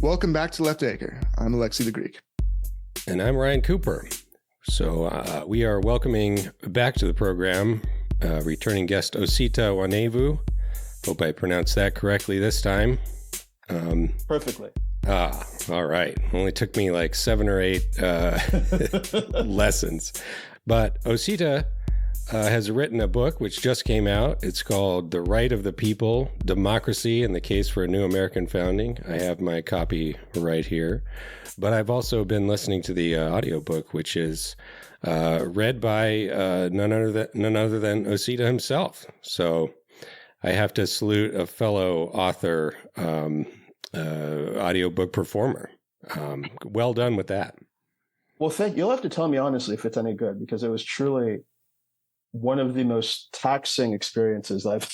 Welcome back to Left Acre. I'm Alexi the Greek. And I'm Ryan Cooper. So we are welcoming back to the program returning guest Osita Nwanevu. Hope I pronounced that correctly this time. Perfectly. All right. Only took me like 7 or 8 lessons. But Osita has written a book which just came out. It's called The Right of the People, Democracy and the Case for a New American Founding. I have my copy right here. But I've also been listening to the audiobook, which is read by none other than Osita himself. So I have to salute a fellow author, audiobook performer. Well done with that. Well, you'll have to tell me honestly if it's any good, because it was truly one of the most taxing experiences I've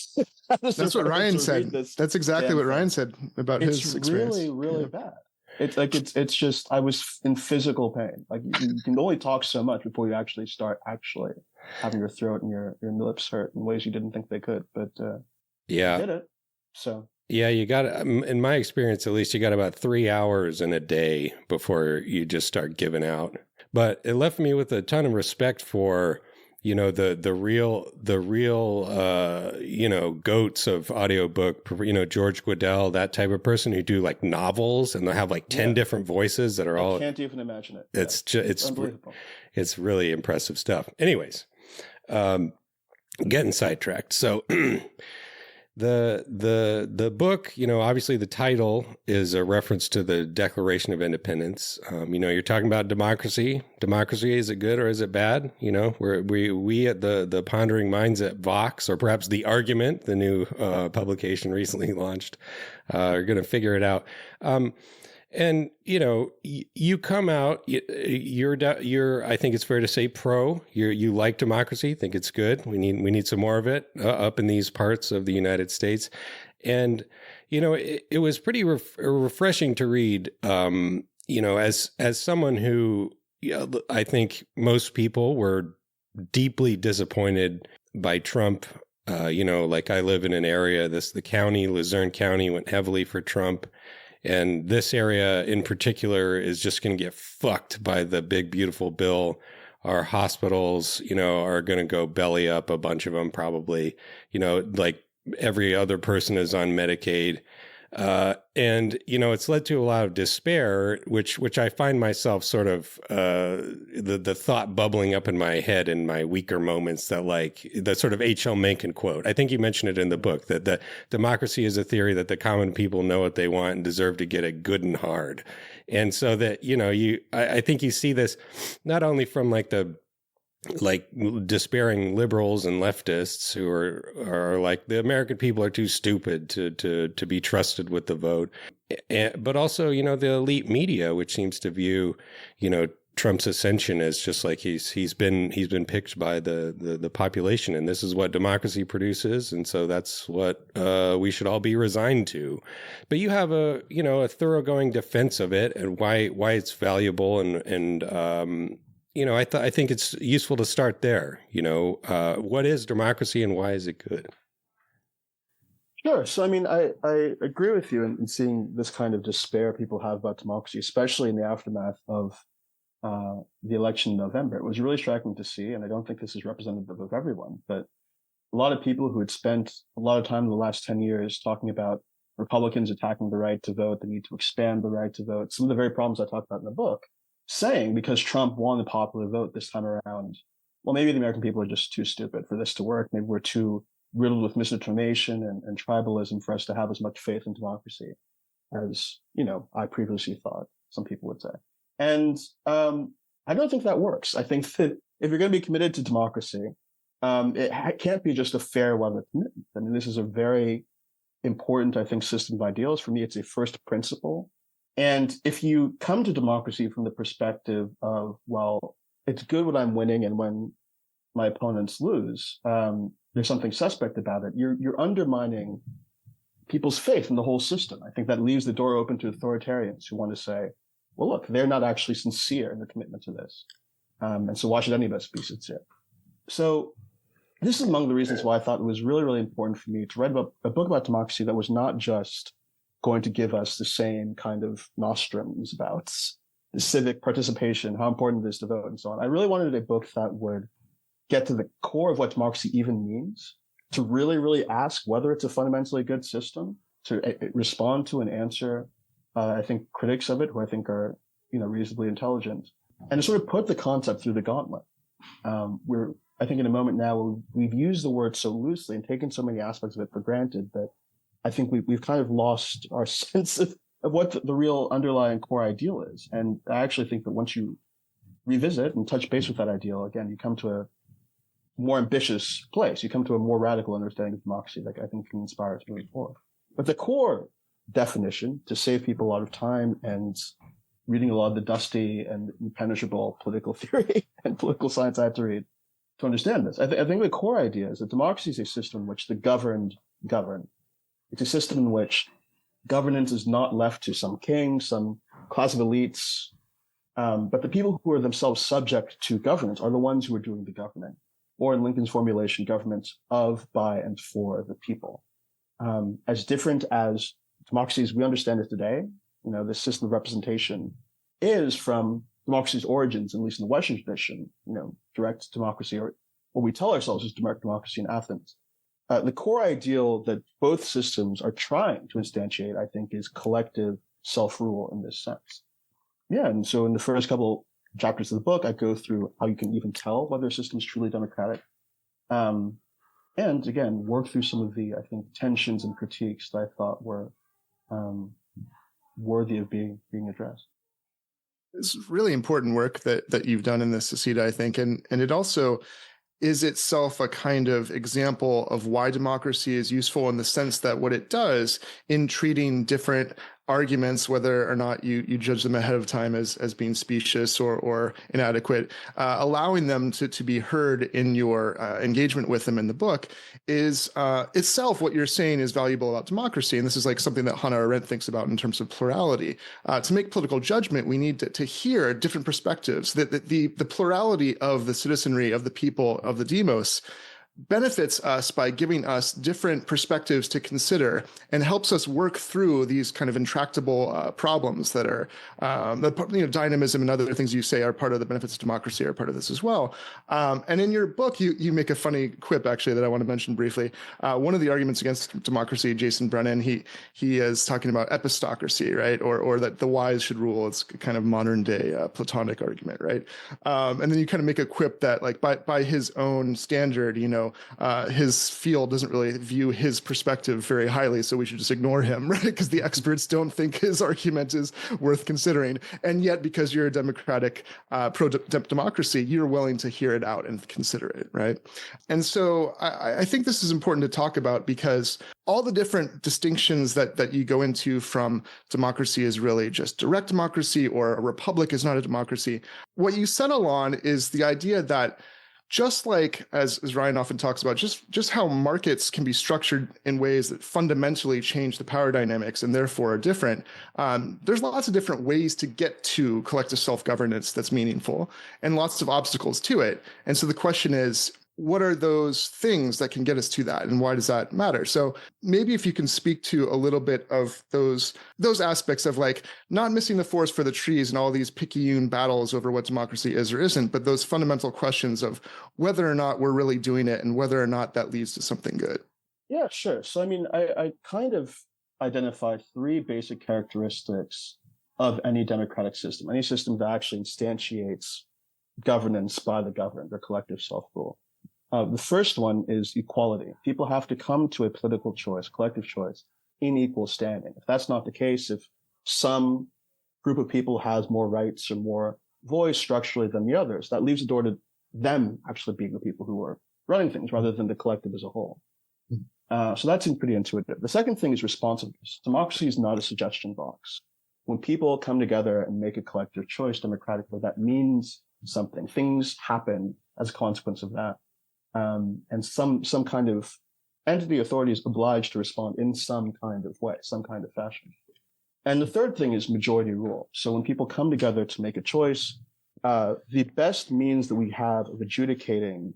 had. That's what Ryan said. That's exactly what Ryan said about his experience. It's really bad. It's just, I was in physical pain. Like you can only talk so much before you actually start having your throat and your lips hurt in ways you didn't think they could. But yeah, I did it. So yeah, you got, in my experience, at least you got about 3 hours in a day before you just start giving out. But it left me with a ton of respect for, you know, the real goats of audiobook, George Guidall, that type of person who do like novels and they'll have like 10 different voices that are all. I can't even imagine it. It's unbelievable. It's really impressive stuff. Anyways, getting sidetracked. So the book, obviously the title is a reference to the Declaration of Independence. You're talking about democracy. Democracy, is it good or is it bad? We at the Pondering Minds at Vox, or perhaps The Argument, the new publication recently launched, are going to figure it out. And, you come out, you're, I think it's fair to say you like democracy, think it's good. We need some more of it up in these parts of the United States. And, it was pretty refreshing to read, as someone who, I think most people were deeply disappointed by Trump. Like I live in an area, the county, Luzerne County, went heavily for Trump. And this area in particular is just going to get fucked by the big, beautiful bill. Our hospitals, are going to go belly up, a bunch of them probably, like every other person is on Medicaid. And, it's led to a lot of despair, which I find myself sort of, the thought bubbling up in my head in my weaker moments, that like the sort of H.L. Mencken quote. I think you mentioned it in the book, that democracy is a theory that the common people know what they want and deserve to get it good and hard. And so that, I think you see this not only from like despairing liberals and leftists who are like, the American people are too stupid to be trusted with the vote. But also, the elite media, which seems to view, Trump's ascension as just like he's been picked by the population, and this is what democracy produces, and so that's what we should all be resigned to. But you have a thoroughgoing defense of it and why it's valuable, and I think it's useful to start there. What is democracy and why is it good? Sure. So, I agree with you in seeing this kind of despair people have about democracy, especially in the aftermath of the election in November. It was really striking to see, and I don't think this is representative of everyone, but a lot of people who had spent a lot of time in the last 10 years talking about Republicans attacking the right to vote, the need to expand the right to vote, some of the very problems I talked about in the book, saying because Trump won the popular vote this time around, well, maybe the American people are just too stupid for this to work. Maybe we're too riddled with misinformation and tribalism for us to have as much faith in democracy as, I previously thought, some people would say. And I don't think that works. I think that if you're going to be committed to democracy, it can't be just a fair weather commitment. This is a very important, I think, system of ideals. For me, it's a first principle. And if you come to democracy from the perspective of, well, it's good when I'm winning and when my opponents lose, there's something suspect about it, you're undermining people's faith in the whole system. I think that leaves the door open to authoritarians who want to say, well, look, they're not actually sincere in their commitment to this. And so why should any of us be sincere? So this is among the reasons why I thought it was really, really important for me to write a book about democracy that was not just going to give us the same kind of nostrums about the civic participation, how important it is to vote, and so on. I really wanted a book that would get to the core of what democracy even means, to really, really ask whether it's a fundamentally good system, to respond to and answer, I think, critics of it who I think are, reasonably intelligent, and to sort of put the concept through the gauntlet. We're, I think, in a moment now where we've used the word so loosely and taken so many aspects of it for granted that I think we've kind of lost our sense of what the real underlying core ideal is. And I actually think that once you revisit and touch base with that ideal, again, you come to a more ambitious place. You come to a more radical understanding of democracy that I think can inspire us moving forward. But the core definition, to save people a lot of time and reading a lot of the dusty and impenetrable political theory and political science I had to read to understand this, I think the core idea is that democracy is a system in which the governed govern. It's a system in which governance is not left to some king, some class of elites, but the people who are themselves subject to governance are the ones who are doing the governing. Or in Lincoln's formulation, government of, by, and for the people. As different as democracy as we understand it today, this system of representation is from democracy's origins, at least in the Western tradition, direct democracy, or what we tell ourselves is direct democracy in Athens. The core ideal that both systems are trying to instantiate, I think, is collective self-rule in this sense. Yeah, and so in the first couple chapters of the book, I go through how you can even tell whether a system is truly democratic. And again, work through some of the, I think, tensions and critiques that I thought were worthy of being addressed. It's really important work that you've done in this, Osita, I think. And it also is itself a kind of example of why democracy is useful, in the sense that what it does in treating different arguments, whether or not you judge them ahead of time as being specious or inadequate, allowing them to be heard in your engagement with them in the book is itself what you're saying is valuable about democracy. And this is like something that Hannah Arendt thinks about in terms of plurality. To make political judgment, we need to hear different perspectives, that the plurality of the citizenry, of the people, of the demos, benefits us by giving us different perspectives to consider and helps us work through these kind of intractable problems that are, dynamism and other things you say are part of the benefits of democracy are part of this as well. And in your book, you make a funny quip, actually, that I want to mention briefly. One of the arguments against democracy, Jason Brennan, he is talking about epistocracy, right? Or that the wise should rule. It's kind of modern day Platonic argument, right? And then you kind of make a quip that, like, by his own standard, his field doesn't really view his perspective very highly, so we should just ignore him, right? Because the experts don't think his argument is worth considering. And yet, because you're a democratic pro-democracy, you're willing to hear it out and consider it, right? And so I think this is important to talk about, because all the different distinctions that you go into from democracy is really just direct democracy, or a republic is not a democracy. What you settle on is the idea that, just like as Ryan often talks about, just how markets can be structured in ways that fundamentally change the power dynamics and therefore are different, there's lots of different ways to get to collective self-governance that's meaningful, and lots of obstacles to it. And so the question is, what are those things that can get us to that, and why does that matter? So maybe if you can speak to a little bit of those aspects of, like, not missing the forest for the trees and all these picayune battles over what democracy is or isn't, but those fundamental questions of whether or not we're really doing it and whether or not that leads to something good. Yeah, sure. So, I mean, I kind of identified three basic characteristics of any democratic system, any system that actually instantiates governance by the governed, or collective self-rule. The first one is equality. People have to come to a political choice, collective choice, in equal standing. If that's not the case, if some group of people has more rights or more voice structurally than the others, that leaves the door to them actually being the people who are running things rather than the collective as a whole. So that seems pretty intuitive. The second thing is responsiveness. Democracy is not a suggestion box. When people come together and make a collective choice democratically, that means something. Things happen as a consequence of that. And some kind of entity, authority is obliged to respond in some kind of way, some kind of fashion. And the third thing is majority rule. So when people come together to make a choice, the best means that we have of adjudicating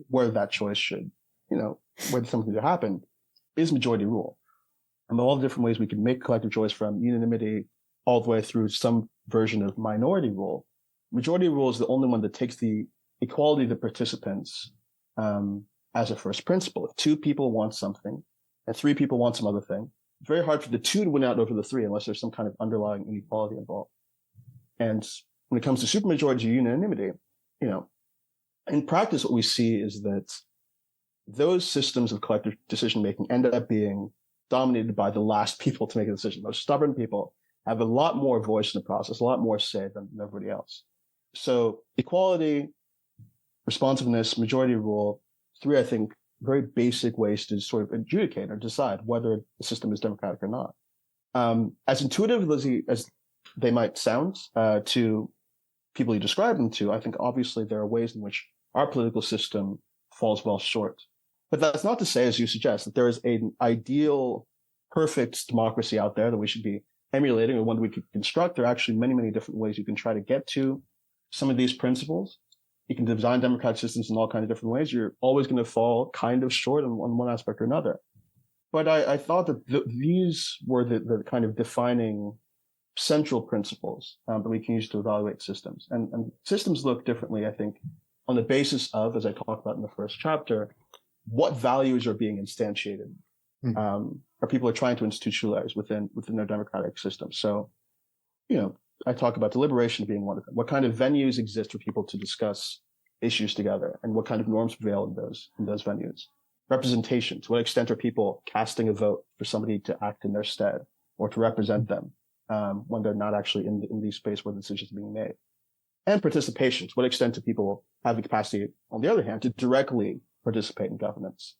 where that choice should, whether something should happen, is majority rule. and all the different ways we can make collective choice, from unanimity all the way through some version of minority rule. Majority rule is the only one that takes the equality of the participants as a first principle. If two people want something and three people want some other thing, it's very hard for the two to win out over the three unless there's some kind of underlying inequality involved. And when it comes to supermajority or unanimity, in practice, what we see is that those systems of collective decision-making end up being dominated by the last people to make a decision. Those stubborn people have a lot more voice in the process, a lot more say than everybody else. So equality, responsiveness, majority rule, three, I think, very basic ways to sort of adjudicate or decide whether the system is democratic or not. As intuitive as they might sound to people you describe them to, I think obviously there are ways in which our political system falls well short. But that's not to say, as you suggest, that there is an ideal, perfect democracy out there that we should be emulating or one that we could construct. There are actually many, many different ways you can try to get to some of these principles. You can design democratic systems in all kinds of different ways. You're always going to fall kind of short on one aspect or another. But I thought that these were the kind of defining central principles that we can use to evaluate systems. And systems look differently, I think, on the basis of, as I talked about in the first chapter, what values are being instantiated, or people are trying to institutionalize within their democratic system. So, I talk about deliberation being one of them. What kind of venues exist for people to discuss issues together, and what kind of norms prevail in those venues? Representation. To what extent are people casting a vote for somebody to act in their stead or to represent them when they're not actually in the space where the decisions are being made? And participation. To what extent do people have the capacity, on the other hand, to directly participate in governance?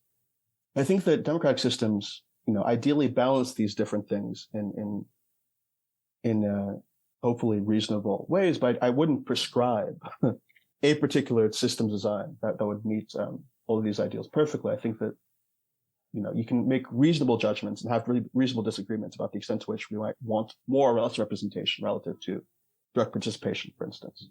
I think that democratic systems, ideally balance these different things in hopefully reasonable ways, but I wouldn't prescribe a particular system design that would meet all of these ideals perfectly. I think that, you can make reasonable judgments and have really reasonable disagreements about the extent to which we might want more or less representation relative to direct participation, for instance.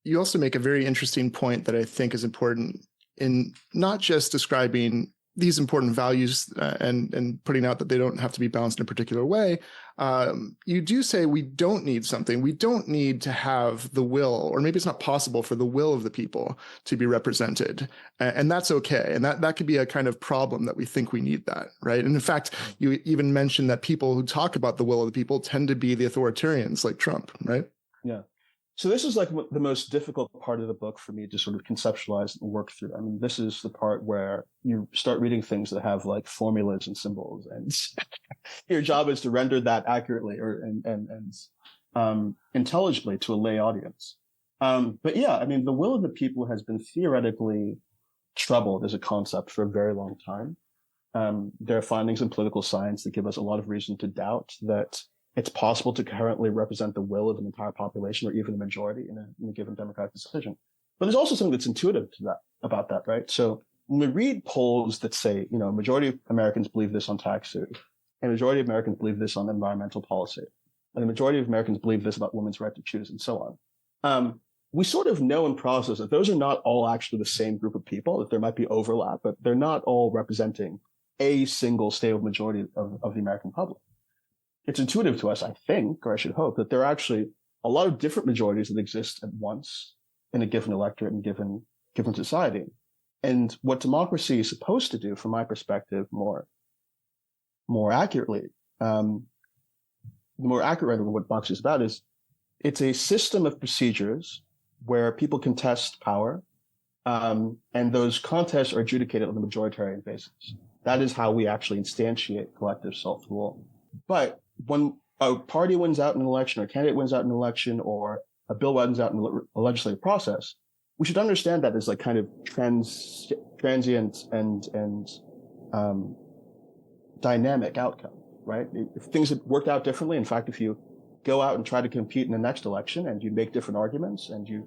You also make a very interesting point that I think is important in not just describing these important values and putting out that they don't have to be balanced in a particular way. You do say we don't need something. We don't need to have the will, or maybe it's not possible for the will of the people to be represented. And that's okay. And that could be a kind of problem that we think we need that, right? And in fact, you even mentioned that people who talk about the will of the people tend to be the authoritarians like Trump, right? Yeah. So this is like the most difficult part of the book for me to sort of conceptualize and work through. I mean, this is the part where you start reading things that have like formulas and symbols, and your job is to render that accurately and intelligibly to a lay audience. But yeah, I mean, the will of the people has been theoretically troubled as a concept for a very long time. There are findings in political science that give us a lot of reason to doubt that it's possible to coherently represent the will of an entire population or even a majority in a given democratic decision. But there's also something that's intuitive about that, right? So when we read polls that say, a majority of Americans believe this on taxes, and a majority of Americans believe this on environmental policy, and the majority of Americans believe this about women's right to choose, and so on. We sort of know in process that those are not all actually the same group of people, that there might be overlap, but they're not all representing a single stable majority of the American public. It's intuitive to us, I think, or I should hope, that there are actually a lot of different majorities that exist at once in a given electorate and given society. And what democracy is supposed to do, from my perspective, more accurately, the more accurate of what democracy is about is it's a system of procedures where people contest power, and those contests are adjudicated on a majoritarian basis. That is how we actually instantiate collective self-rule. But when a party wins out in an election, or a candidate wins out in an election, or a bill wins out in a legislative process, we should understand that as like kind of transient and dynamic outcome, right? If things had worked out differently, in fact, if you go out and try to compete in the next election and you make different arguments and you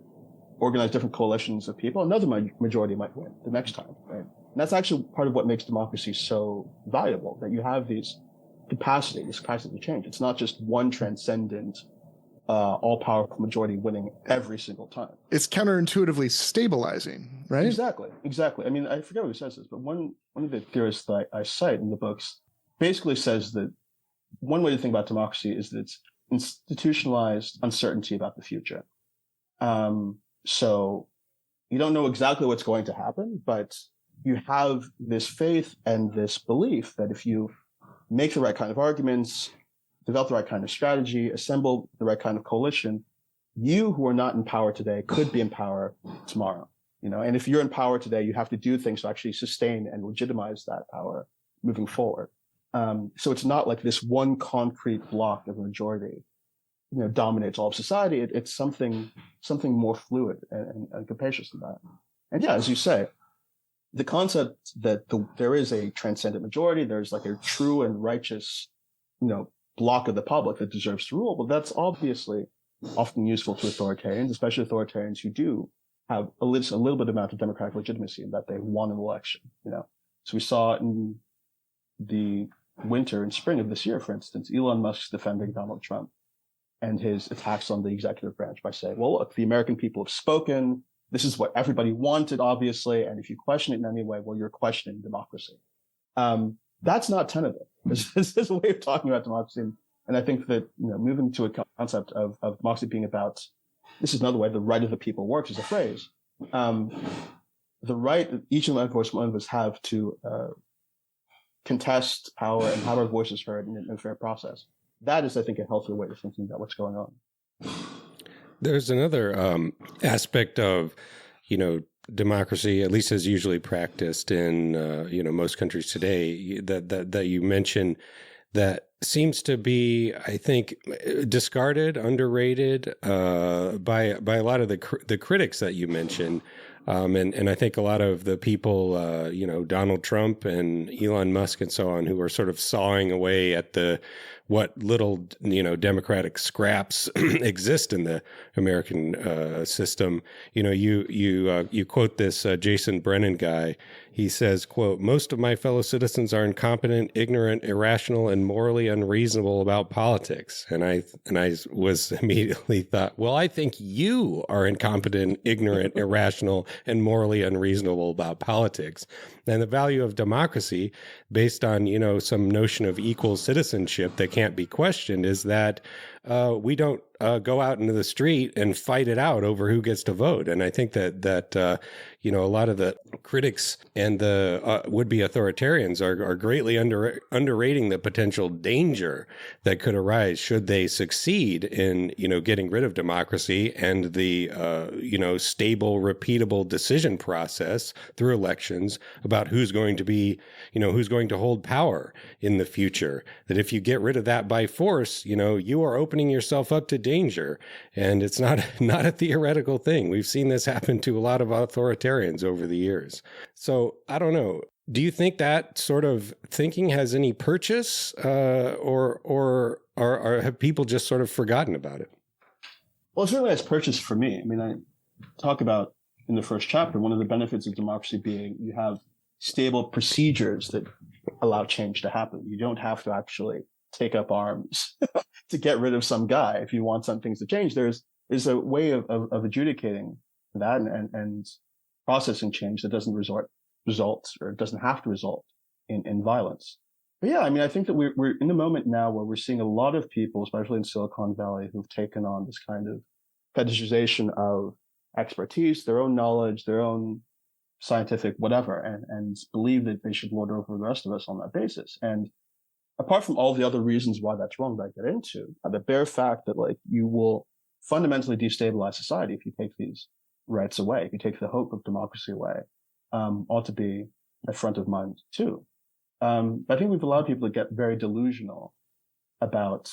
organize different coalitions of people, another majority might win the next time, right? And that's actually part of what makes democracy so valuable, that you have this capacity to change. It's not just one transcendent, all-powerful majority winning every single time. It's counterintuitively stabilizing, right? Exactly. I mean, I forget who says this, but one of the theorists that I cite in the books basically says that one way to think about democracy is that it's institutionalized uncertainty about the future. So you don't know exactly what's going to happen, but you have this faith and this belief that if you make the right kind of arguments, develop the right kind of strategy, assemble the right kind of coalition, you who are not in power today could be in power tomorrow. And if you're in power today, you have to do things to actually sustain and legitimize that power moving forward. So it's not like this one concrete block of a majority, dominates all of society. It's something more fluid and capacious than that. And yeah, as you say, the concept that there is a transcendent majority, there's like a true and righteous, block of the public that deserves to rule. Well, that's obviously often useful to authoritarians, especially authoritarians who do have a little bit amount of democratic legitimacy in that they won an election. So we saw in the winter and spring of this year, for instance, Elon Musk's defending Donald Trump and his attacks on the executive branch by saying, well, look, the American people have spoken. This is what everybody wanted, obviously. And if you question it in any way, well, you're questioning democracy. That's not tenable. This is a way of talking about democracy. And I think that, moving to a concept of democracy being about, this is another way the right of the people works as a phrase. The right that each and every one of us have to contest power and have our voices heard in a fair process. That is, I think, a healthier way of thinking about what's going on. There's another aspect of, democracy, at least as usually practiced in, most countries today, that you mentioned that seems to be, I think, discarded, underrated by a lot of the critics that you mentioned. And I think a lot of the people, Donald Trump and Elon Musk and so on, who are sort of sawing away at what little, democratic scraps exist in the American system. You quote this Jason Brennan guy. He says, quote, "Most of my fellow citizens are incompetent, ignorant, irrational, and morally unreasonable about politics." And I was immediately thought, well, I think you are incompetent, ignorant, irrational, and morally unreasonable about politics. And the value of democracy, based on, some notion of equal citizenship that can't be questioned, is that we don't go out into the street and fight it out over who gets to vote. And I think that a lot of the critics and the would-be authoritarians are greatly underrating the potential danger that could arise should they succeed in, getting rid of democracy and the, stable, repeatable decision process through elections about who's going to be, who's going to hold power in the future. That if you get rid of that by force, you are opening yourself up to danger. And it's not a theoretical thing. We've seen this happen to a lot of authoritarians over the years. So I don't know. Do you think that sort of thinking has any purchase, or have people just sort of forgotten about it? Well, it certainly has purchase for me. I mean, I talk about in the first chapter, one of the benefits of democracy being you have stable procedures that allow change to happen. You don't have to actually take up arms to get rid of some guy. If you want some things to change, there's a way of adjudicating that and processing change that doesn't result or doesn't have to result in violence. But yeah, I mean, I think that we're in a moment now where we're seeing a lot of people, especially in Silicon Valley, who've taken on this kind of fetishization of expertise, their own knowledge, their own scientific whatever, and believe that they should lord over the rest of us on that basis. And apart from all the other reasons why that's wrong that I get into, the bare fact that you will fundamentally destabilize society if you take these rights away, if you take the hope of democracy away, ought to be at front of mind too. But I think we've allowed people to get very delusional about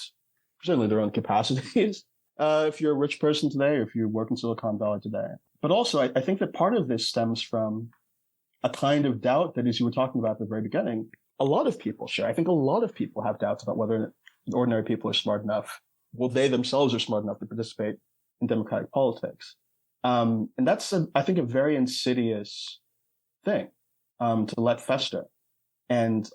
certainly their own capacities. If you're a rich person today, or if you work in Silicon Valley today. But also, I think that part of this stems from a kind of doubt that, as you were talking about at the very beginning, a lot of people share. I think a lot of people have doubts about whether ordinary people are smart enough. Well, they themselves are smart enough to participate in democratic politics. And that's, I think, a very insidious thing to let fester. And,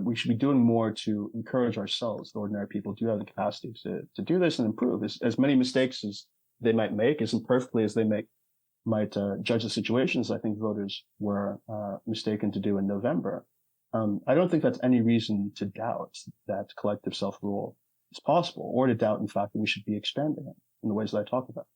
we should be doing more to encourage ourselves, the ordinary people, do have the capacity to do this and improve. As many mistakes as they might make, as imperfectly as they might judge the situations, I think voters were mistaken to do in November. I don't think that's any reason to doubt that collective self-rule is possible, or to doubt, in fact, that we should be expanding it in the ways that I talk about.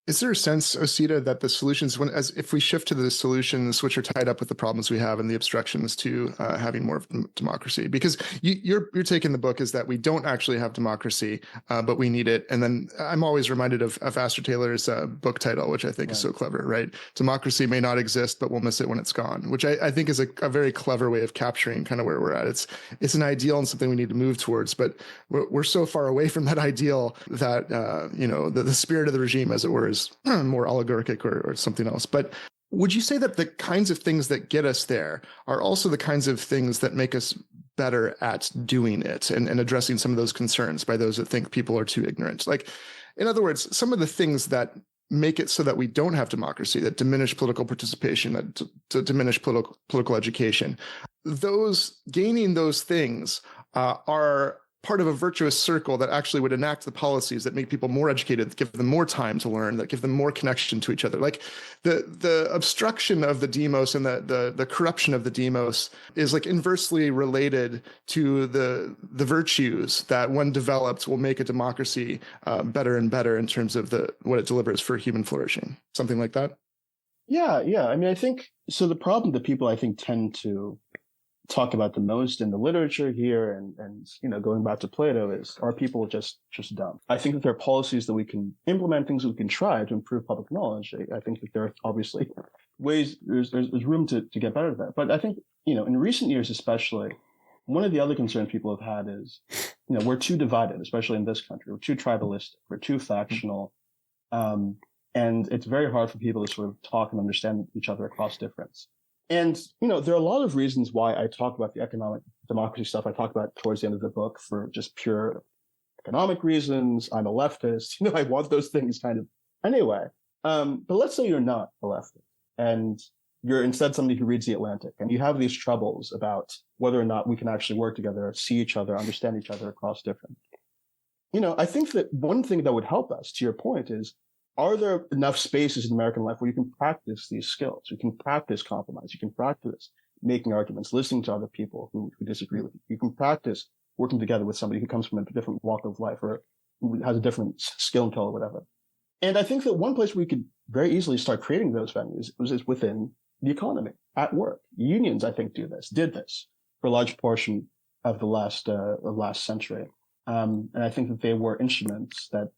Is there a sense, Osita, that the solutions, as if we shift to the solutions which are tied up with the problems we have and the obstructions to having more democracy? Because your take in the book is that we don't actually have democracy, but we need it. And then I'm always reminded of Astor Taylor's book title, which I think is so clever, right? Democracy may not exist, but we'll miss it when it's gone, which I think is a very clever way of capturing kind of where we're at. It's an ideal and something we need to move towards, but we're so far away from that ideal that the spirit of the regime, as it were, is more oligarchic or something else. But would you say that the kinds of things that get us there are also the kinds of things that make us better at doing it and addressing some of those concerns by those that think people are too ignorant? Like, in other words, some of the things that make it so that we don't have democracy, that diminish political participation, that to diminish political education, gaining those things are part of a virtuous circle that actually would enact the policies that make people more educated, that give them more time to learn, that give them more connection to each other. Like the obstruction of the demos and the corruption of the demos is like inversely related to the virtues that when developed will make a democracy better and better in terms of what it delivers for human flourishing. Something like that. Yeah. I mean, I think so. The problem that people, I think, tend to talk about the most in the literature here and going back to Plato is, are people just dumb? I think that there are policies that we can implement, things we can try to improve public knowledge. I think that there are obviously ways, there's room to get better at that. But I think, in recent years especially, one of the other concerns people have had is, we're too divided, especially in this country. We're too tribalistic. We're too factional. And it's very hard for people to sort of talk and understand each other across difference. And, there are a lot of reasons why I talk about the economic democracy stuff I talk about towards the end of the book for just pure economic reasons. I'm a leftist. I want those things kind of anyway. But let's say you're not a leftist and you're instead somebody who reads The Atlantic and you have these troubles about whether or not we can actually work together, see each other, understand each other across different. I think that one thing that would help us, to your point, is, are there enough spaces in American life where you can practice these skills? You can practice compromise. You can practice making arguments, listening to other people who disagree with you. You can practice working together with somebody who comes from a different walk of life or who has a different skill and or whatever. And I think that one place where we could very easily start creating those venues is within the economy, at work. Unions, I think, did this for a large portion of the last century. And I think that they were instruments that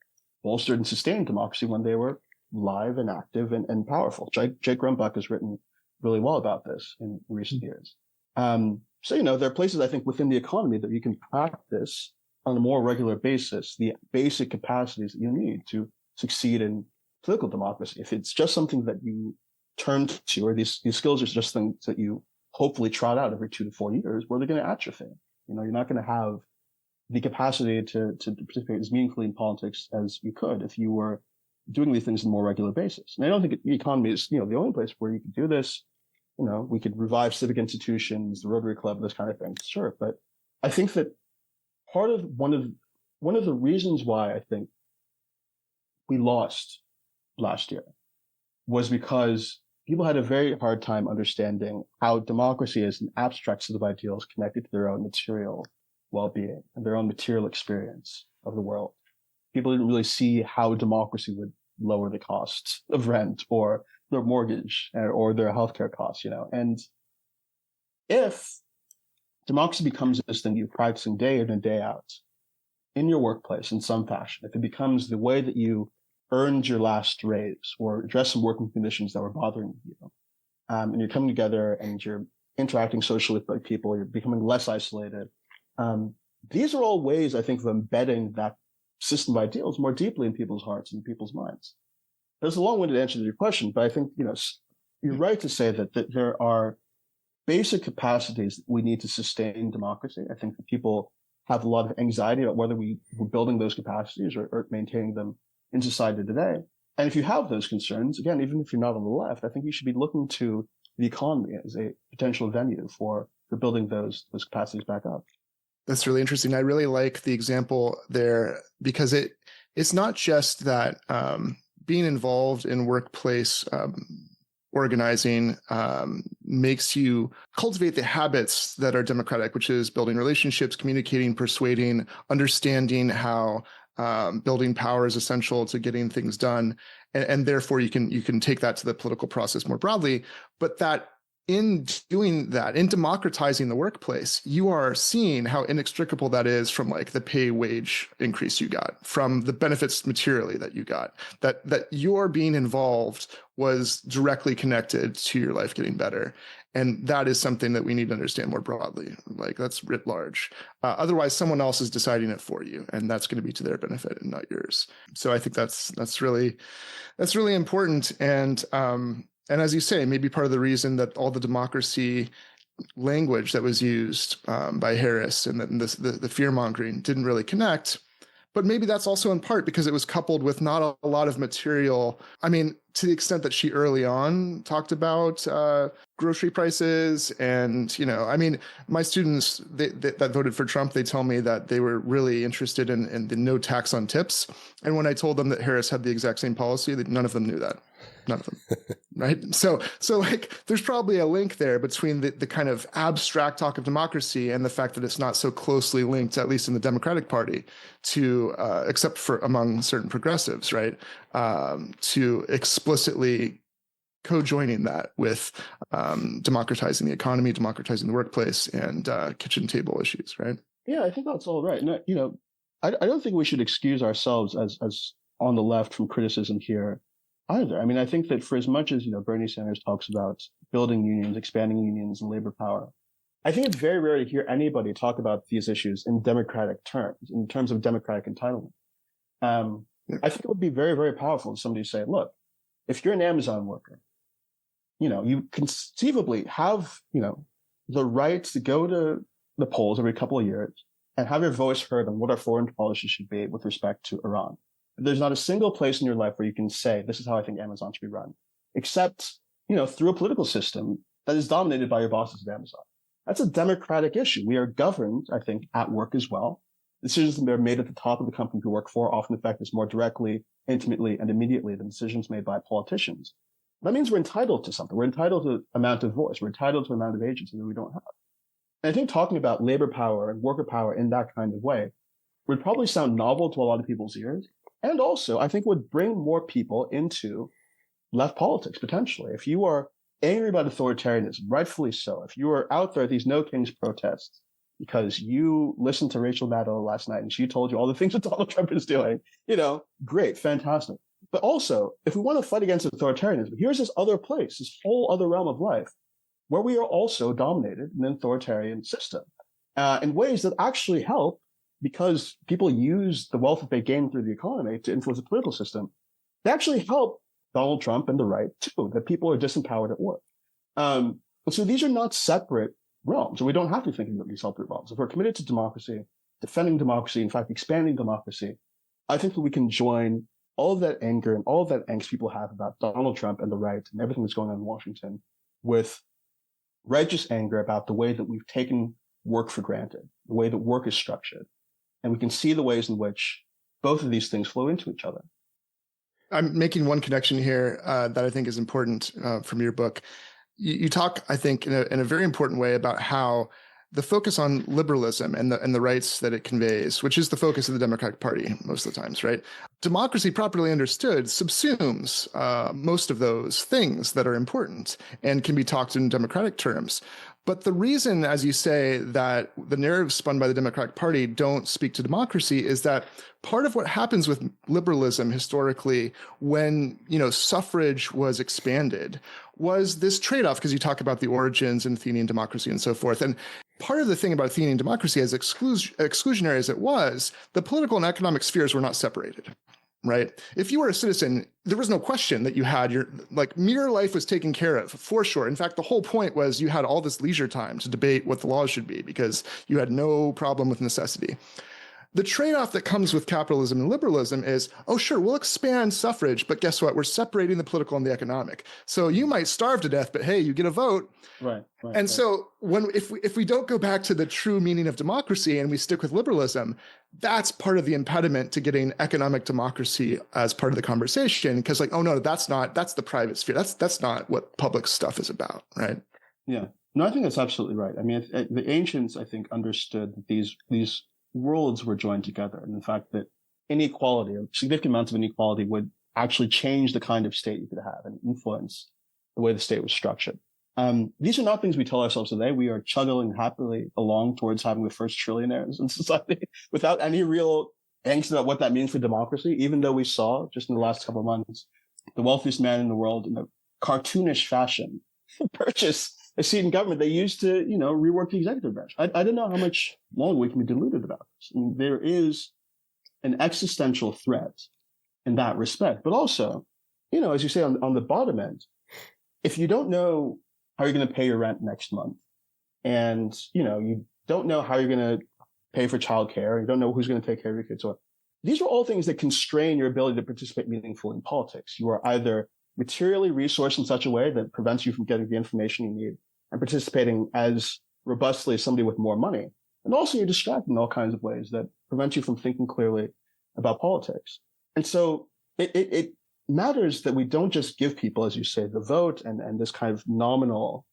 bolstered and sustained democracy when they were live and active and powerful. Jake Rumbuck has written really well about this in recent years. So, there are places, I think, within the economy that you can practice on a more regular basis the basic capacities that you need to succeed in political democracy. If it's just something that you turn to, or these skills are just things that you hopefully trot out every 2 to 4 years, well, they're going to atrophy. You're not going to have the capacity to participate as meaningfully in politics as you could if you were doing these things on a more regular basis. And I don't think the economy is, the only place where you could do this. We could revive civic institutions, the Rotary Club, those kind of things. Sure. But I think that one of the reasons why I think we lost last year was because people had a very hard time understanding how democracy is an abstract set of ideals connected to their own material well-being and their own material experience of the world. People didn't really see how democracy would lower the cost of rent or their mortgage or their healthcare costs, And if democracy becomes this thing you're practicing day in and day out in your workplace in some fashion, if it becomes the way that you earned your last raise or addressed some working conditions that were bothering you, and you're coming together and you're interacting socially with people, you're becoming less isolated. These are all ways, I think, of embedding that system of ideals more deeply in people's hearts and people's minds. There's a long-winded answer to your question, but I think, you're right to say that there are basic capacities that we need to sustain democracy. I think that people have a lot of anxiety about whether we're building those capacities or maintaining them in society today. And if you have those concerns, again, even if you're not on the left, I think you should be looking to the economy as a potential venue for building those capacities back up. That's really interesting. I really like the example there because it's not just that being involved in workplace organizing, makes you cultivate the habits that are democratic, which is building relationships, communicating, persuading, understanding how building power is essential to getting things done, and therefore you can take that to the political process more broadly. But that in doing that, in democratizing the workplace, you are seeing how inextricable that is from like the pay wage increase you got, from the benefits materially that you got, that your being involved was directly connected to your life getting better. And that is something that we need to understand more broadly. Like that's writ large. Otherwise, someone else is deciding it for you, and that's going to be to their benefit and not yours. So I think that's really important. And as you say, maybe part of the reason that all the democracy language that was used by Harris and the fear mongering didn't really connect. But maybe that's also in part because it was coupled with not a lot of material. I mean, to the extent that she early on talked about grocery prices and, I mean, my students that voted for Trump, they tell me that they were really interested in the no tax on tips. And when I told them that Harris had the exact same policy, that none of them knew that. None of them. Right. So like there's probably a link there between the kind of abstract talk of democracy and the fact that it's not so closely linked, at least in the Democratic Party, to except for among certain progressives, right, to explicitly co-joining that with democratizing the economy, democratizing the workplace, and kitchen table issues, right? Yeah, I think that's all right. No, I don't think we should excuse ourselves as on the left from criticism here either. I mean, I think that for as much as, Bernie Sanders talks about building unions, expanding unions, and labor power, I think it's very rare to hear anybody talk about these issues in democratic terms, in terms of democratic entitlement. I think it would be very, very powerful if somebody say, look, if you're an Amazon worker, you conceivably have, the right to go to the polls every couple of years and have your voice heard on what our foreign policy should be with respect to Iran. There's not a single place in your life where you can say, this is how I think Amazon should be run, except, through a political system that is dominated by your bosses at Amazon. That's a democratic issue. We are governed, I think, at work as well. Decisions that are made at the top of the company we work for often affect us more directly, intimately, and immediately than decisions made by politicians. That means we're entitled to something. We're entitled to an amount of voice. We're entitled to an amount of agency that we don't have. And I think talking about labor power and worker power in that kind of way would probably sound novel to a lot of people's ears. And also, I think would bring more people into left politics, potentially. If you are angry about authoritarianism, rightfully so, if you are out there at these No Kings protests because you listened to Rachel Maddow last night and she told you all the things that Donald Trump is doing, great, fantastic. But also, if we want to fight against authoritarianism, here's this other place, this whole other realm of life, where we are also dominated in an authoritarian system in ways that actually help, because people use the wealth that they gain through the economy to influence the political system. They actually help Donald Trump and the right too, that people are disempowered at work. So these are not separate realms, and we don't have to think of these separate realms. If we're committed to democracy, defending democracy, in fact, expanding democracy, I think that we can join all of that anger and all of that angst people have about Donald Trump and the right and everything that's going on in Washington with righteous anger about the way that we've taken work for granted, the way that work is structured. And we can see the ways in which both of these things flow into each other. I'm making one connection here that I think is important from your book. You talk, I think, in a very important way about how the focus on liberalism and the rights that it conveys, which is the focus of the Democratic Party most of the times, right? Democracy, properly understood, subsumes most of those things that are important and can be talked in democratic terms. But the reason, as you say, that the narratives spun by the Democratic Party don't speak to democracy is that part of what happens with liberalism historically when, suffrage was expanded was this trade-off, because you talk about the origins and Athenian democracy and so forth. And part of the thing about Athenian democracy, as exclusionary as it was, the political and economic spheres were not separated. Right? If you were a citizen, there was no question that you had your mere life was taken care of for sure. In fact, the whole point was you had all this leisure time to debate what the laws should be because you had no problem with necessity. the trade-off that comes with capitalism and liberalism is, oh, sure, we'll expand suffrage, but guess what? We're separating the political and the economic. So you might starve to death, but hey, you get a vote. Right. And so if we don't go back to the true meaning of democracy and we stick with liberalism, that's part of the impediment to getting economic democracy as part of the conversation. Because like, oh no, that's the private sphere. That's not what public stuff is about, right? Yeah. No, I think that's absolutely right. I mean, the ancients, I think, understood that these worlds were joined together, and in fact that inequality, significant amounts of inequality, would actually change the kind of state you could have and influence the way the state was structured. These are not things we tell ourselves today. We are chugging happily along towards having the first trillionaires in society without any real angst about what that means for democracy, even though we saw just in the last couple of months the wealthiest man in the world in a cartoonish fashion purchase a seat in government they used to, rework the executive branch. I don't know how much longer we can be deluded about this. I mean, there is an existential threat in that respect. But also, as you say, on the bottom end, if you don't know how you're going to pay your rent next month, and, you don't know how you're going to pay for childcare, you don't know who's going to take care of your kids, these are all things that constrain your ability to participate meaningfully in politics. You are either materially resourced in such a way that prevents you from getting the information you need and participating as robustly as somebody with more money. And also you're distracted in all kinds of ways that prevent you from thinking clearly about politics. And so it matters that we don't just give people, as you say, the vote and this kind of nominal,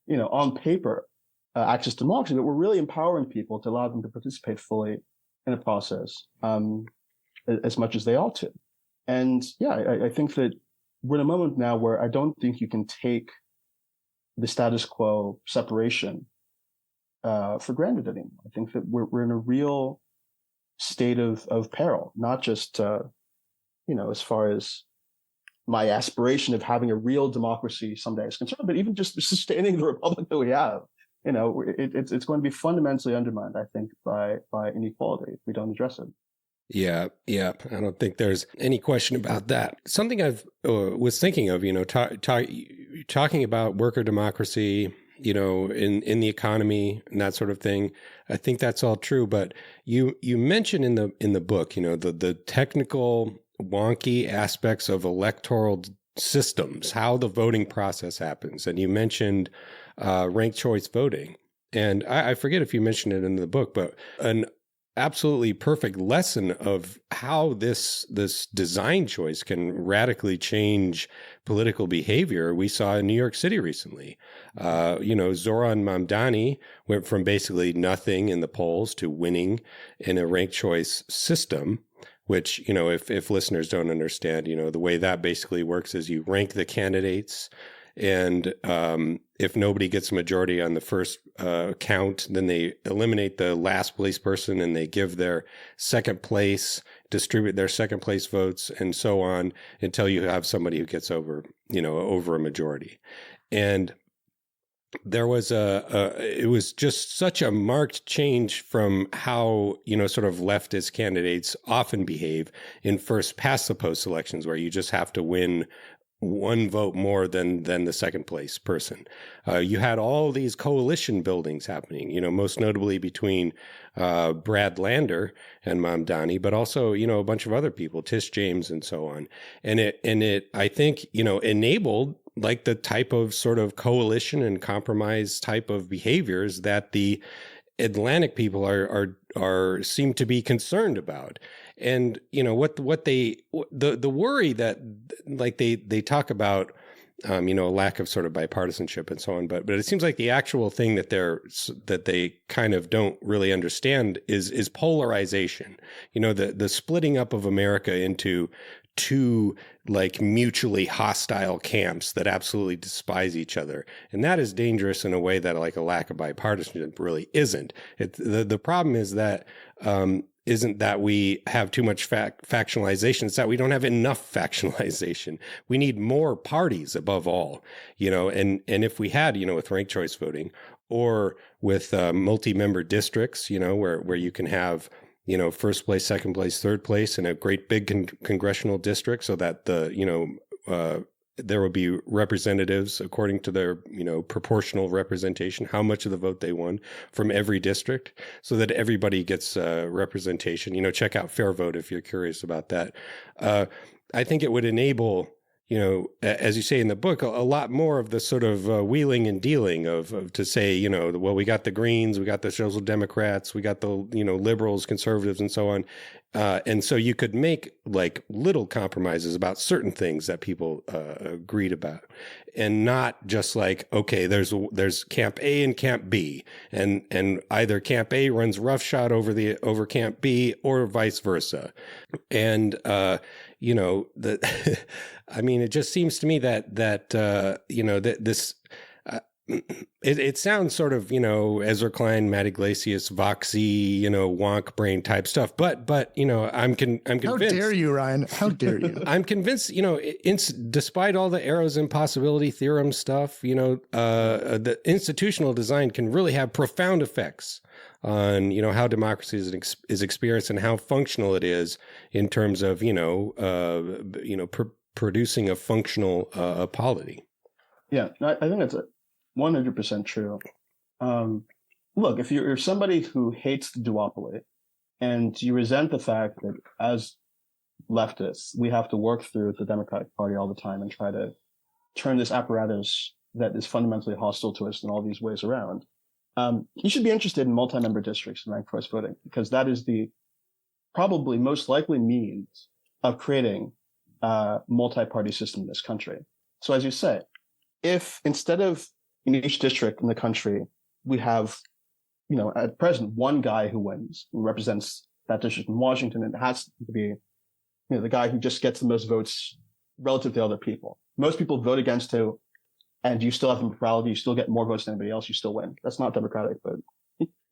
on paper access to democracy, but we're really empowering people to allow them to participate fully in a process as much as they ought to. And yeah, I think that we're in a moment now where I don't think you can take the status quo separation for granted anymore. I think that we're in a real state of peril, not just, as far as my aspiration of having a real democracy someday is concerned, but even just sustaining the republic that we have. It's going to be fundamentally undermined, I think, by inequality if we don't address it. Yeah. I don't think there's any question about that. Something I was thinking of, talking about worker democracy, in the economy and that sort of thing. I think that's all true. But you mentioned in the book, the technical wonky aspects of electoral systems, how the voting process happens, and you mentioned ranked choice voting. And I forget if you mentioned it in the book, but an absolutely perfect lesson of how this design choice can radically change political behavior we saw in New York City recently. Zoran Mamdani went from basically nothing in the polls to winning in a ranked choice system, which, if listeners don't understand, the way that basically works is you rank the candidates, and if nobody gets a majority on the first count, then they eliminate the last place person and they give their second place, distribute their second place votes, and so on until you have somebody who gets over a majority. And there was it was just such a marked change from how, sort of leftist candidates often behave in first past the post elections, where you just have to win one vote more than the second place person. You had all these coalition buildings happening, most notably between Brad Lander and Mamdani, but also, a bunch of other people, Tish James and so on. And it I think, enabled like the type of sort of coalition and compromise type of behaviors that the Atlantic people are seem to be concerned about. And the worry that like they talk about, a lack of sort of bipartisanship and so on, but it seems like the actual thing that they kind of don't really understand is polarization. The splitting up of America into two like mutually hostile camps that absolutely despise each other. And that is dangerous in a way that like a lack of bipartisanship really isn't. The problem is that, isn't that we have too much factionalization. It's that we don't have enough factionalization. We need more parties above all, and if we had, with ranked choice voting or with multi-member districts, where you can have, first place, second place, third place in a great big congressional district, so that the, there would be representatives according to their, proportional representation, how much of the vote they won from every district, so that everybody gets representation. Check out Fair Vote if you're curious about that. I think it would enable, as you say in the book, a lot more of the sort of wheeling and dealing of to say, well, we got the Greens, we got the Social Democrats, we got the, liberals, conservatives, and so on. And so you could make like little compromises about certain things that people agreed about, and not just like, okay, there's Camp A and Camp B, and either Camp A runs roughshod over Camp B or vice versa. And I mean, it just seems to me that this. It sounds sort of, Ezra Klein, Matt Iglesias, Voxy, wonk brain type stuff. But I'm convinced. How dare you, Ryan? How dare you? I'm convinced, despite all the arrows impossibility theorem stuff, the institutional design can really have profound effects on, how democracy is experienced and how functional it is in terms of, producing a functional polity. Yeah, I think that's 100% true. Look, if you're somebody who hates the duopoly and you resent the fact that as leftists, we have to work through the Democratic Party all the time and try to turn this apparatus that is fundamentally hostile to us in all these ways around, you should be interested in multi-member districts and ranked choice voting, because that is the probably most likely means of creating a multi-party system in this country. So as you say, if instead of in each district in the country, we have, at present, one guy who wins and represents that district in Washington, and it has to be, the guy who just gets the most votes relative to other people. Most people vote against you, and you still have the plurality, you still get more votes than anybody else, you still win. That's not democratic, but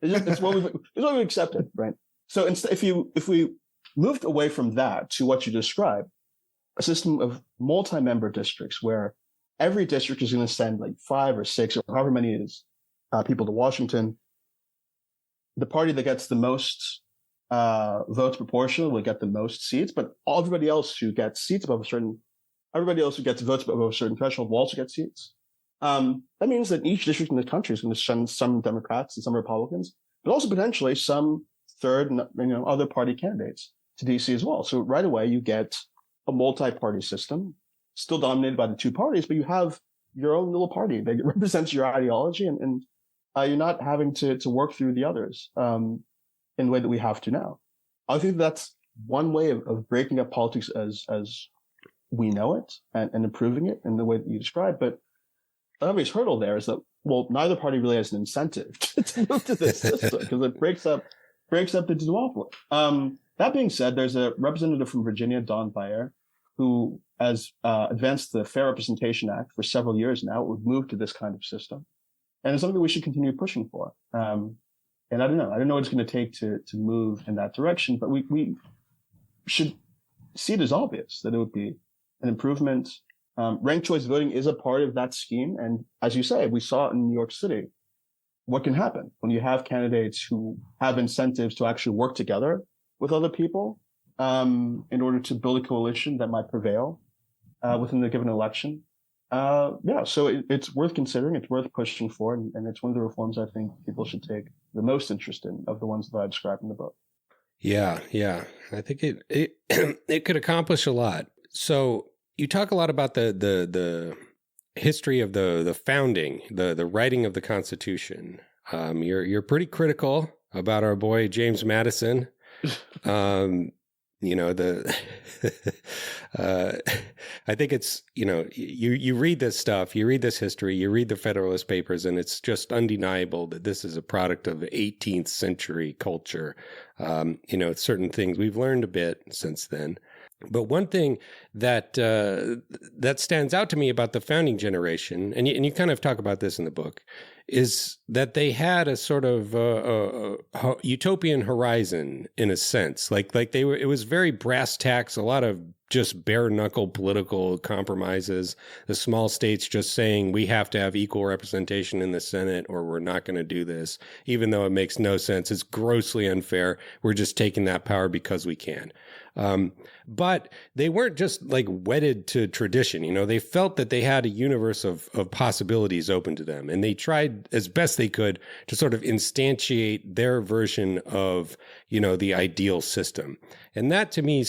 it's what we've accepted, right? So if we moved away from that to what you described, a system of multi-member districts where every district is going to send like 5 or 6 or however many it is people to Washington. The party that gets the most votes proportional will get the most seats, but everybody else who gets votes above a certain threshold will also get seats. That means that each district in the country is going to send some Democrats and some Republicans, but also potentially some third and other party candidates to DC as well. So right away you get a multi-party system, still dominated by the two parties, but you have your own little party that represents your ideology, and you're not having to work through the others in the way that we have to now. I think that's one way of breaking up politics as we know it and improving it in the way that you described. But the obvious hurdle there is that, well, neither party really has an incentive to move to this system because it breaks up the duopoly. That being said, there's a representative from Virginia, Don Bayer, who has advanced the Fair Representation Act for several years now. It would move to this kind of system. And it's something we should continue pushing for. And I don't know what it's going to take to move in that direction, but we should see it as obvious that it would be an improvement. Ranked choice voting is a part of that scheme. And as you say, we saw it in New York City. What can happen when you have candidates who have incentives to actually work together with other people in order to build a coalition that might prevail within the given election? So it's worth considering, it's worth pushing for, and it's one of the reforms I think people should take the most interest in of the ones that I described in the book. Yeah. I think it could accomplish a lot. So you talk a lot about the history of the founding, the writing of the Constitution. You're pretty critical about our boy James Madison. I think it's, you read this stuff, you read this history, you read the Federalist Papers, and it's just undeniable that this is a product of 18th century culture. Certain things we've learned a bit since then. But one thing that stands out to me about the founding generation, and you kind of talk about this in the book, is that they had a sort of utopian horizon in a sense. It was very brass tacks, a lot of just bare knuckle political compromises, the small states just saying we have to have equal representation in the Senate or we're not going to do this, even though it makes no sense. It's grossly unfair. We're just taking that power because we can. But they weren't just like wedded to tradition. You know, they felt that they had a universe of possibilities open to them. And they tried as best they could to sort of instantiate their version of, you know, the ideal system. And that to me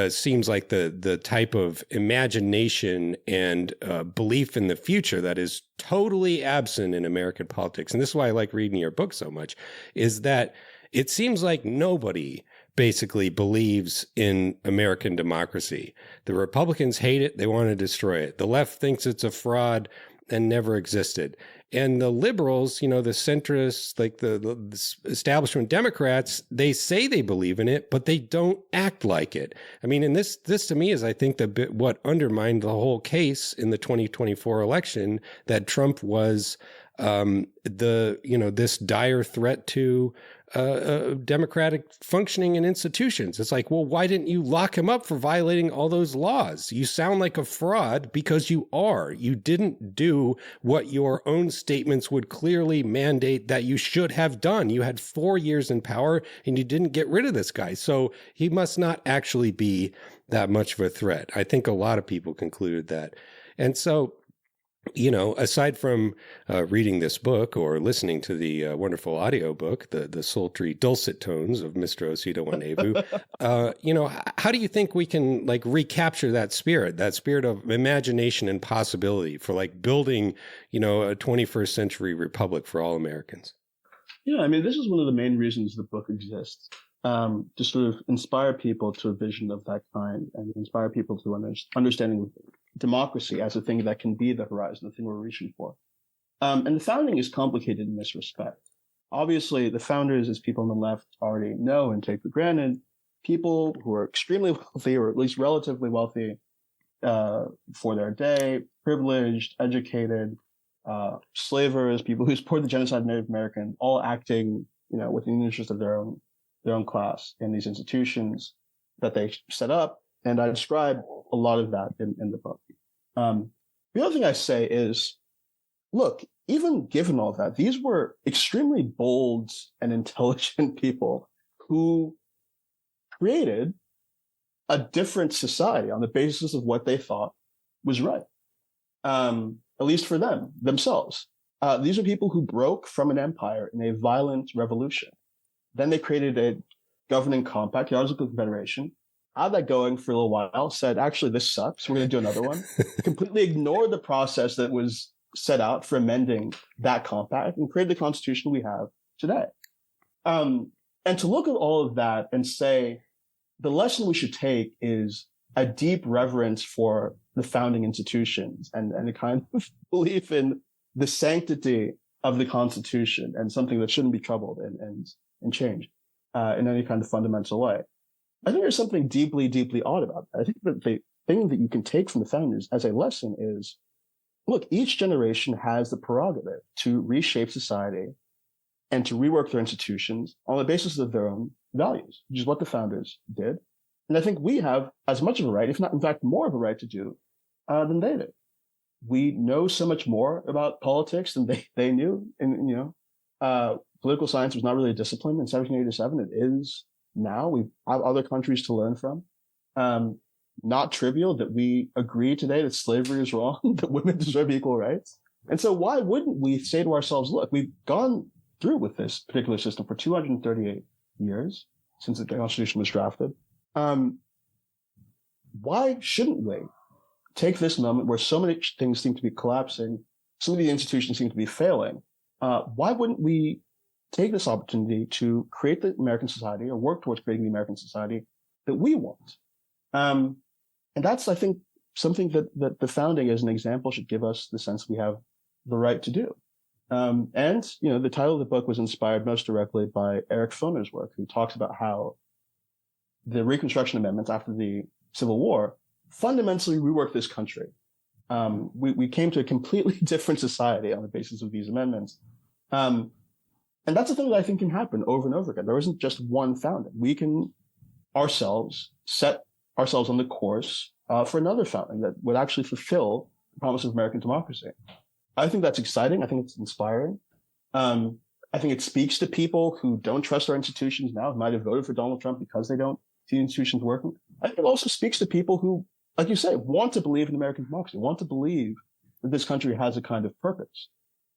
seems like the type of imagination and belief in the future that is totally absent in American politics. And this is why I like reading your book so much, is that it seems like nobody basically believes in American democracy. The Republicans hate it. They want to destroy it. The left thinks it's a fraud and never existed. And the liberals, you know, the centrists, like the establishment Democrats, they say they believe in it, but they don't act like it. I mean, and this to me is, I think, the bit what undermined the whole case in the 2024 election, that Trump was this dire threat to democratic functioning and institutions. It's like, well, why didn't you lock him up for violating all those laws? You sound like a fraud because you are. You didn't do what your own statements would clearly mandate that you should have done. You had 4 years in power and you didn't get rid of this guy. So he must not actually be that much of a threat. I think a lot of people concluded that. And so, you know, aside from reading this book or listening to the wonderful audiobook, the sultry, dulcet tones of Mr. Osita Nwanevu, you know, how do you think we can like recapture that spirit of imagination and possibility for like building, you know, a 21st century republic for all Americans? Yeah, I mean, this is one of the main reasons the book exists, to sort of inspire people to a vision of that kind and inspire people to understanding democracy as a thing that can be the horizon, the thing we're reaching for. And the founding is complicated in this respect. Obviously, the founders, as people on the left already know and take for granted, people who are extremely wealthy, or at least relatively wealthy for their day, privileged, educated, slavers, people who support the genocide of Native Americans, all acting, you know, within the interest of their own class in these institutions that they set up. And I describe a lot of that in the book. The other thing I say is, look, even given all that, these were extremely bold and intelligent people who created a different society on the basis of what they thought was right, at least for themselves. These are people who broke from an empire in a violent revolution. Then they created a governing compact, the Articles of Confederation, had that going for a little while, said, actually, this sucks. We're going to do another one. Completely ignored the process that was set out for amending that compact and created the Constitution we have today. And to look at all of that and say, the lesson we should take is a deep reverence for the founding institutions and a kind of belief in the sanctity of the Constitution and something that shouldn't be troubled and changed in any kind of fundamental way. I think there's something deeply, deeply odd about that. I think that the thing that you can take from the founders as a lesson is, look, each generation has the prerogative to reshape society and to rework their institutions on the basis of their own values, which is what the founders did. And I think we have as much of a right, if not in fact more of a right to do than they did. We know so much more about politics than they knew. And, you know, political science was not really a discipline in 1787. It is now. We have other countries to learn from. Not trivial that we agree today that slavery is wrong, that women deserve equal rights. And so why wouldn't we say to ourselves, look, we've gone through with this particular system for 238 years since the Constitution was drafted. Why shouldn't we take this moment where so many things seem to be collapsing, some of the institutions seem to be failing? Why wouldn't we take this opportunity to create the American society or work towards creating the American society that we want? And that's, I think, something that the founding as an example should give us the sense we have the right to do. And, you know, the title of the book was inspired most directly by Eric Foner's work, who talks about how the Reconstruction Amendments after the Civil War fundamentally reworked this country. We came to a completely different society on the basis of these amendments. And that's a thing that I think can happen over and over again. There isn't just one founding. We can ourselves set ourselves on the course for another founding that would actually fulfill the promise of American democracy. I think that's exciting. I think it's inspiring. I think it speaks to people who don't trust our institutions now, who might have voted for Donald Trump because they don't see institutions working. I think it also speaks to people who, like you say, want to believe in American democracy, want to believe that this country has a kind of purpose.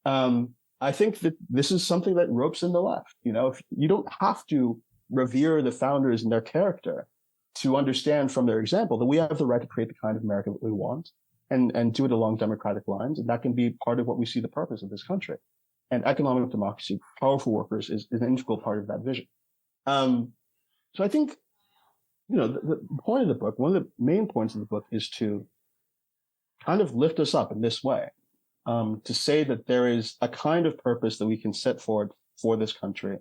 I think that this is something that ropes in the left. If you don't have to revere the founders and their character to understand from their example that we have the right to create the kind of America that we want and do it along democratic lines. And that can be part of what we see the purpose of this country. And economic democracy, powerful workers, is an integral part of that vision. So I think, the point of the book, one of the main points of the book is to kind of lift us up in this way, to say that there is a kind of purpose that we can set forward for this country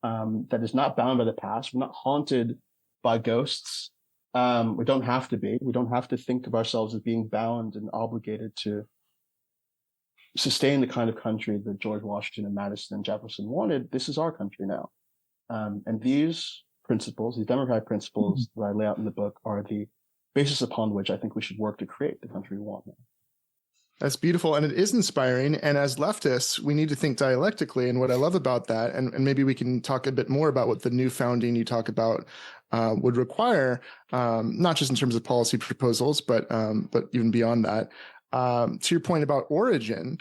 that is not bound by the past. We're not haunted by ghosts. We don't have to be. We don't have to think of ourselves as being bound and obligated to sustain the kind of country that George Washington and Madison and Jefferson wanted. This is our country now. And these principles, these democratic principles that I lay out in the book, are the basis upon which I think we should work to create the country we want now. That's beautiful. And it is inspiring. And as leftists, we need to think dialectically. And what I love about that, and maybe we can talk a bit more about what the new founding you talk about would require, not just in terms of policy proposals, but even beyond that. To your point about origin,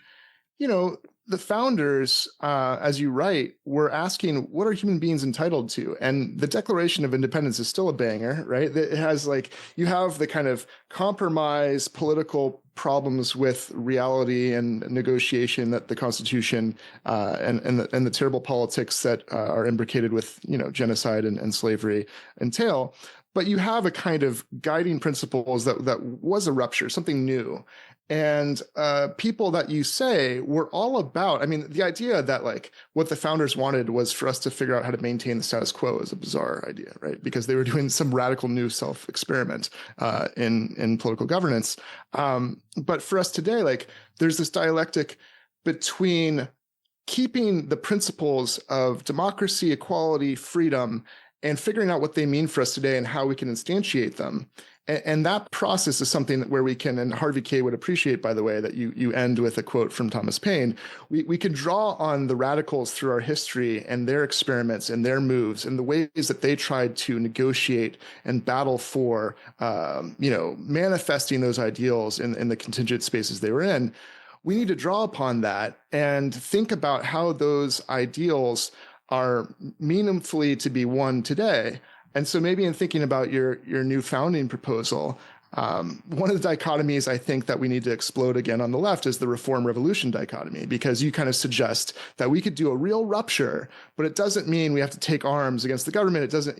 the founders, as you write, were asking, what are human beings entitled to? And the Declaration of Independence is still a banger, right? It has you have the kind of compromise political problems with reality and negotiation that the Constitution and the terrible politics that are imbricated with, genocide and slavery entail. But you have a kind of guiding principles that was a rupture, something new. And people that you say were all about, the idea that what the founders wanted was for us to figure out how to maintain the status quo is a bizarre idea, right? Because they were doing some radical new self-experiment in political governance. But for us today, there's this dialectic between keeping the principles of democracy, equality, freedom, and figuring out what they mean for us today and how we can instantiate them. And that process is something where we can, and Harvey K would appreciate, by the way, that you end with a quote from Thomas Paine. We can draw on the radicals through our history and their experiments and their moves and the ways that they tried to negotiate and battle for, manifesting those ideals in the contingent spaces they were in. We need to draw upon that and think about how those ideals are meaningfully to be won today. And so maybe in thinking about your new founding proposal, one of the dichotomies I think that we need to explode again on the left is the reform revolution dichotomy, because you kind of suggest that we could do a real rupture, but it doesn't mean we have to take arms against the government. It doesn't,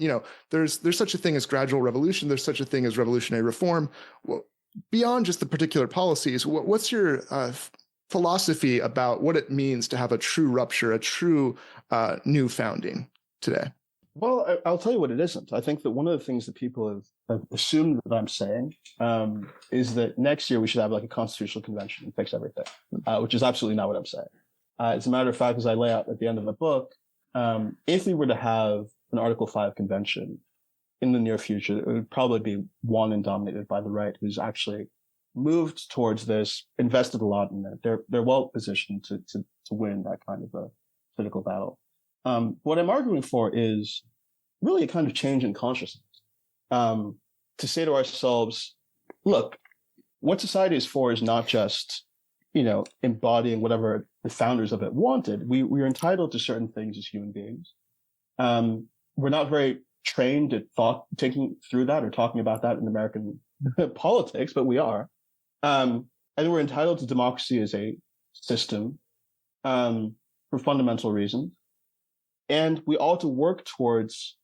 there's such a thing as gradual revolution. There's such a thing as revolutionary reform. Well, beyond just the particular policies, what's your philosophy about what it means to have a true rupture, a true new founding today? Well, I'll tell you what it isn't. I think that one of the things that people have assumed that I'm saying is that next year we should have a constitutional convention and fix everything, which is absolutely not what I'm saying. As a matter of fact, as I lay out at the end of the book, if we were to have an Article 5 convention in the near future, it would probably be won and dominated by the right, who's actually moved towards this, invested a lot in it. They're well positioned to win that kind of a political battle. What I'm arguing for is really a kind of change in consciousness. To say to ourselves, look, what society is for is not just, embodying whatever the founders of it wanted. We are entitled to certain things as human beings. We're not very trained at taking through that or talking about that in American politics, but we are. And we're entitled to democracy as a system for fundamental reasons. And we ought to work towards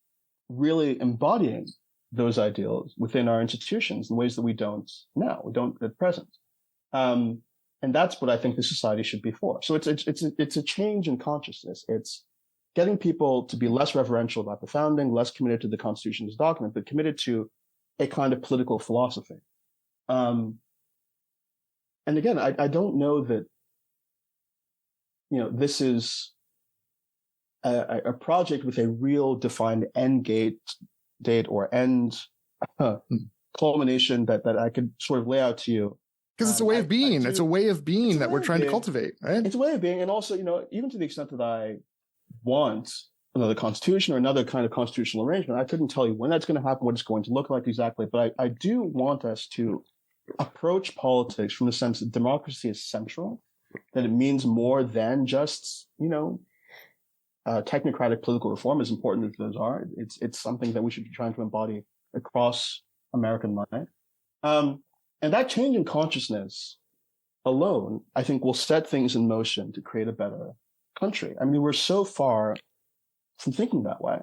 really embodying those ideals within our institutions in ways that we don't now, we don't at present. And that's what I think the society should be for. So it's a change in consciousness. It's getting people to be less reverential about the founding, less committed to the Constitution as a document, but committed to a kind of political philosophy. And again, I don't know that, this is a project with a real defined end date or end culmination that I could sort of lay out to you. Because it's a way of being. It's a way of being that we're trying to cultivate, right? It's a way of being. And also, even to the extent that I want another constitution or another kind of constitutional arrangement, I couldn't tell you when that's going to happen, what it's going to look like exactly. But I do want us to approach politics from the sense that democracy is central, that it means more than just, technocratic political reform, as important as those are. It's something that we should be trying to embody across American life. And that change in consciousness alone, I think, will set things in motion to create a better country. I mean, we're so far from thinking that way.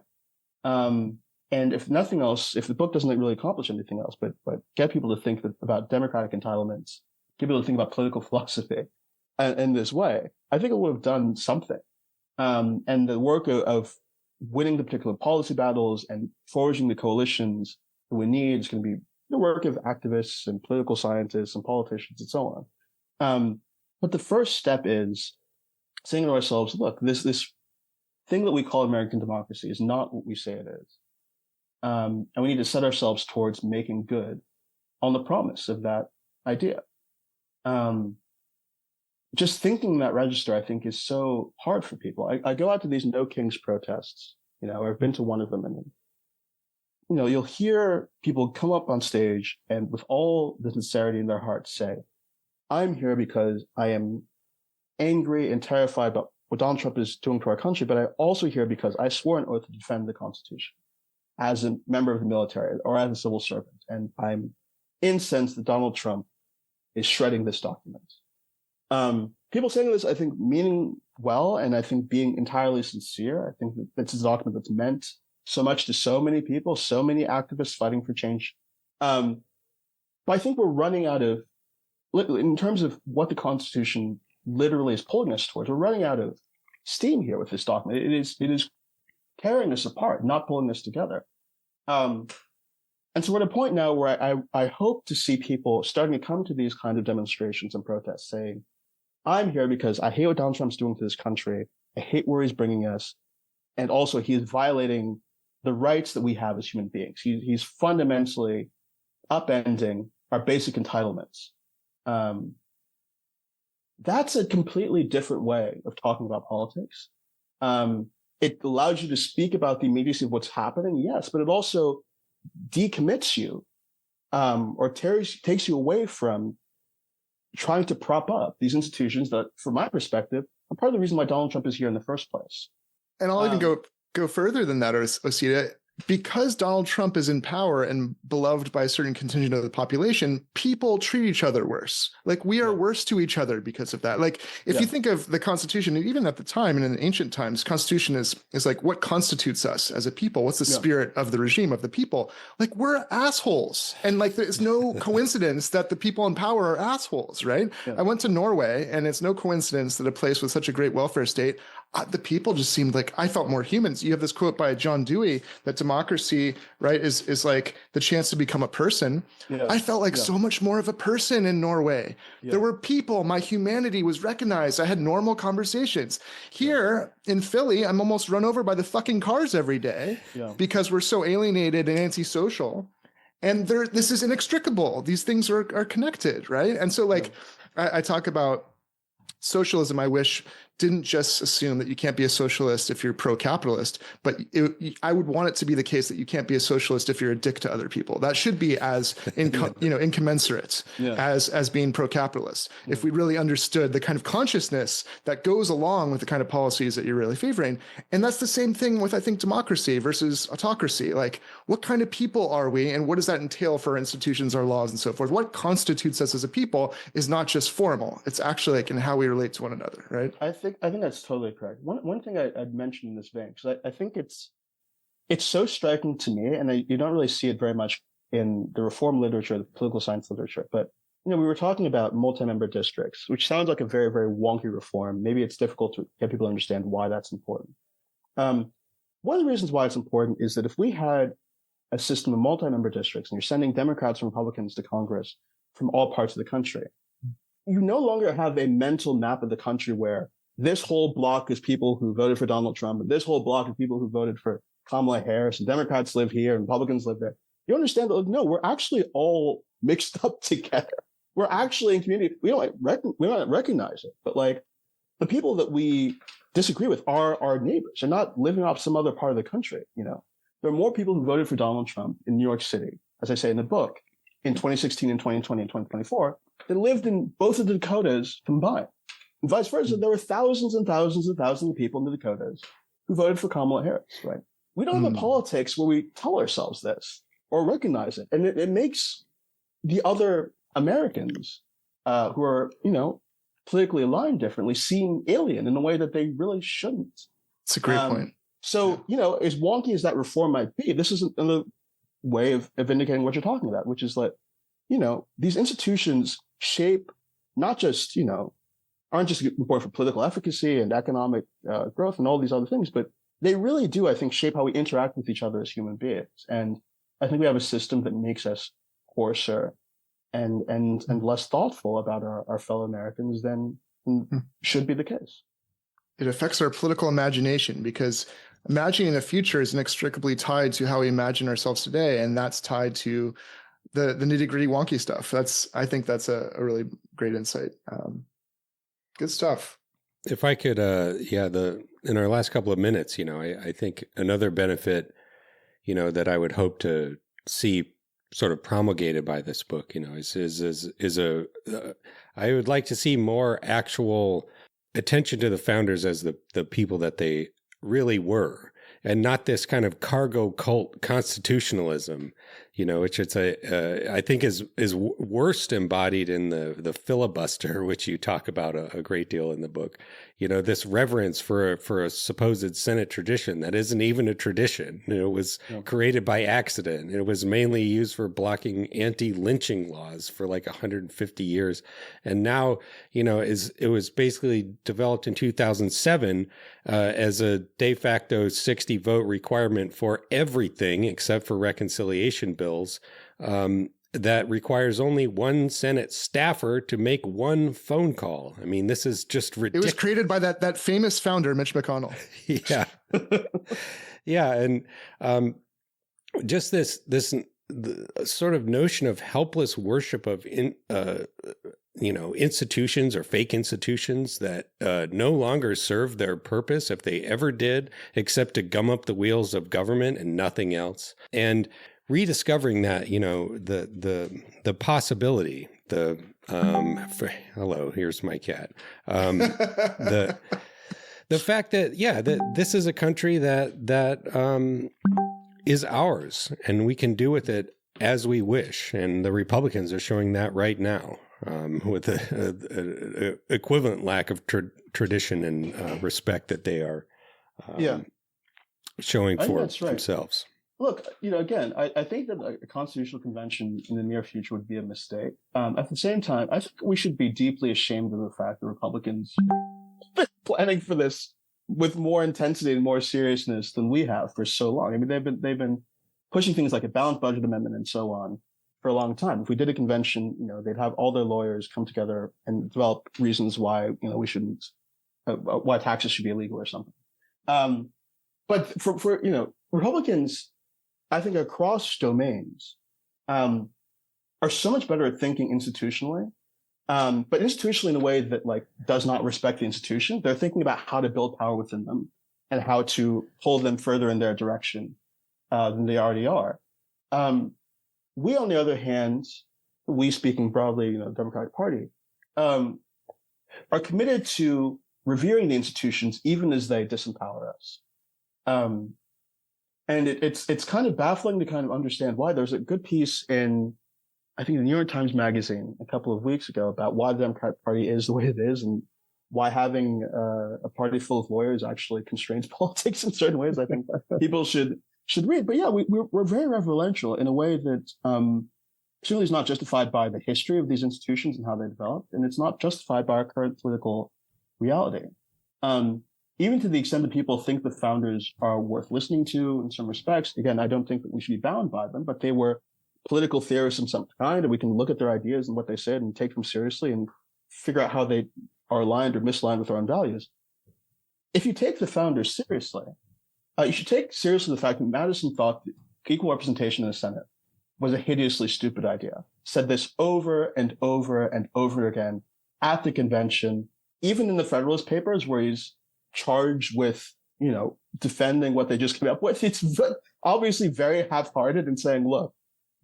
And if nothing else, if the book doesn't really accomplish anything else, but get people to think about democratic entitlements, get people to think about political philosophy in this way, I think it would have done something. And the work of winning the particular policy battles and forging the coalitions that we need is going to be the work of activists and political scientists and politicians and so on. But the first step is saying to ourselves, look, this thing that we call American democracy is not what we say it is. And we need to set ourselves towards making good on the promise of that idea. Just thinking that register, I think, is so hard for people. I go out to these No Kings protests, I've been to one of them, and you'll hear people come up on stage and with all the sincerity in their hearts say, I'm here because I am angry and terrified about what Donald Trump is doing to our country, but I'm also here because I swore an oath to defend the Constitution as a member of the military or as a civil servant. And I'm incensed that Donald Trump is shredding this document. People saying this, I think, meaning well, and I think being entirely sincere. I think that this is a document that's meant so much to so many people, so many activists fighting for change. But I think we're running out of, in terms of what the Constitution literally is pulling us towards, we're running out of steam here with this document. It is tearing us apart, not pulling us together. And so we're at a point now where I hope to see people starting to come to these kind of demonstrations and protests saying, I'm here because I hate what Donald Trump's doing to this country. I hate where he's bringing us. And also he is violating the rights that we have as human beings. He's fundamentally upending our basic entitlements. That's a completely different way of talking about politics. It allows you to speak about the immediacy of what's happening, yes, but it also decommits you or takes you away from trying to prop up these institutions that, from my perspective, are part of the reason why Donald Trump is here in the first place. And I'll even go further than that, Osita. Because Donald Trump is in power and beloved by a certain contingent of the population, people treat each other worse. Like we are worse to each other because of that. Like if you think of the Constitution, and even at the time and in ancient times, Constitution is like what constitutes us as a people. What's the spirit of the regime of the people? Like we're assholes. And like there's no coincidence that the people in power are assholes, right? Yeah. I went to Norway, and it's no coincidence that a place with such a great welfare state, the people just seemed like, I felt more humans. You have this quote by John Dewey that democracy, right, is like the chance to become a person. Yeah. I felt like so much more of a person in Norway. Yeah. There were people, my humanity was recognized. I had normal conversations. Here in Philly, I'm almost run over by the fucking cars every day because we're so alienated and antisocial. And this is inextricable. These things are connected, right? And so like I talk about socialism, I wish didn't just assume that you can't be a socialist if you're pro-capitalist, but I would want it to be the case that you can't be a socialist if you're a dick to other people. That should be as incommensurate as being pro-capitalist. Yeah. If we really understood the kind of consciousness that goes along with the kind of policies that you're really favoring. And that's the same thing with, I think, democracy versus autocracy. Like, what kind of people are we, and what does that entail for our institutions, our laws, and so forth? What constitutes us as a people is not just formal. It's actually like in how we relate to one another, right? I think that's totally correct. One thing I'd mention in this vein, because I think it's so striking to me, and you don't really see it very much in the reform literature, the political science literature. But we were talking about multi-member districts, which sounds like a very, very wonky reform. Maybe it's difficult to get people to understand why that's important. One of the reasons why it's important is that if we had a system of multi-member districts, and you're sending Democrats and Republicans to Congress from all parts of the country, you no longer have a mental map of the country where this whole block is people who voted for Donald Trump, and this whole block of people who voted for Kamala Harris, and Democrats live here and Republicans live there. You you understand that, no, we're actually all mixed up together. We're actually in community. We don't recognize it, but like the people that we disagree with are our neighbors. They're not living off some other part of the country. You know, there are more people who voted for Donald Trump in New York City, as I say in the book, in 2016 and 2020 and 2024, than lived in both of the Dakotas combined. And vice versa, there were thousands and thousands and thousands of people in the Dakotas who voted for Kamala Harris, right? We don't have a politics where we tell ourselves this or recognize it. And it makes the other Americans who are, you know, politically aligned differently seem alien in a way that they really shouldn't. It's a great point. So, you know, as wonky as that reform might be, this is another way of indicating what you're talking about, which is that, you know, these institutions shape not just, you know, aren't just important for political efficacy and economic growth and all these other things, but they really do, I think, shape how we interact with each other as human beings. And I think we have a system that makes us coarser and less thoughtful about our fellow Americans than should be the case. It affects our political imagination, because imagining the future is inextricably tied to how we imagine ourselves today, and that's tied to the nitty-gritty wonky stuff. I think that's a really great insight. Good stuff. If I could, in our last couple of minutes, you know, I think another benefit, you know, that I would hope to see sort of promulgated by this book, you know, I would like to see more actual attention to the founders as the people that they really were, and not this kind of cargo cult constitutionalism, you know, which I think is worst embodied in the filibuster, which you talk about a great deal in the book. You know, this reverence for a supposed Senate tradition that isn't even a tradition. You know, it was created by accident. It was mainly used for blocking anti-lynching laws for like 150 years. And now, you know, it was basically developed in 2007 as a de facto 60 vote requirement for everything except for reconciliation bills. That requires only one Senate staffer to make one phone call. I mean, this is just ridiculous. It was created by that famous founder, Mitch McConnell. Yeah. Yeah. And just this sort of notion of helpless worship of institutions or fake institutions that no longer serve their purpose, if they ever did, except to gum up the wheels of government and nothing else. And rediscovering that, you know, the possibility, hello, here's my cat. The fact that, that this is a country that is ours, and we can do with it as we wish. And the Republicans are showing that right now, with a equivalent lack of tradition and respect that they are showing for themselves. Look, you know, again, I think that a constitutional convention in the near future would be a mistake. At the same time, I think we should be deeply ashamed of the fact that Republicans have been planning for this with more intensity and more seriousness than we have for so long. I mean, they've been pushing things like a balanced budget amendment and so on for a long time. If we did a convention, you know, they'd have all their lawyers come together and develop reasons why, you know, we shouldn't, why taxes should be illegal or something. But for you know, Republicans, I think across domains, are so much better at thinking institutionally, but institutionally in a way that like does not respect the institution. They're thinking about how to build power within them and how to pull them further in their direction than they already are. We, on the other hand, we speaking broadly, you know, Democratic Party, are committed to revering the institutions even as they disempower us. And it's kind of baffling to kind of understand why. There's a good piece in, I think, the New York Times Magazine a couple of weeks ago about why the Democratic Party is the way it is and why having a party full of lawyers actually constrains politics in certain ways. I think people should read. But yeah, we're very reverential in a way that certainly is not justified by the history of these institutions and how they developed, and it's not justified by our current political reality. Even to the extent that people think the founders are worth listening to in some respects, again, I don't think that we should be bound by them, but they were political theorists of some kind, and we can look at their ideas and what they said and take them seriously and figure out how they are aligned or misaligned with our own values. If you take the founders seriously, you should take seriously the fact that Madison thought equal representation in the Senate was a hideously stupid idea. Said this over and over and over again at the convention, even in the Federalist Papers, where he's charged with, defending what they just came up with. It's obviously very half-hearted and saying, look,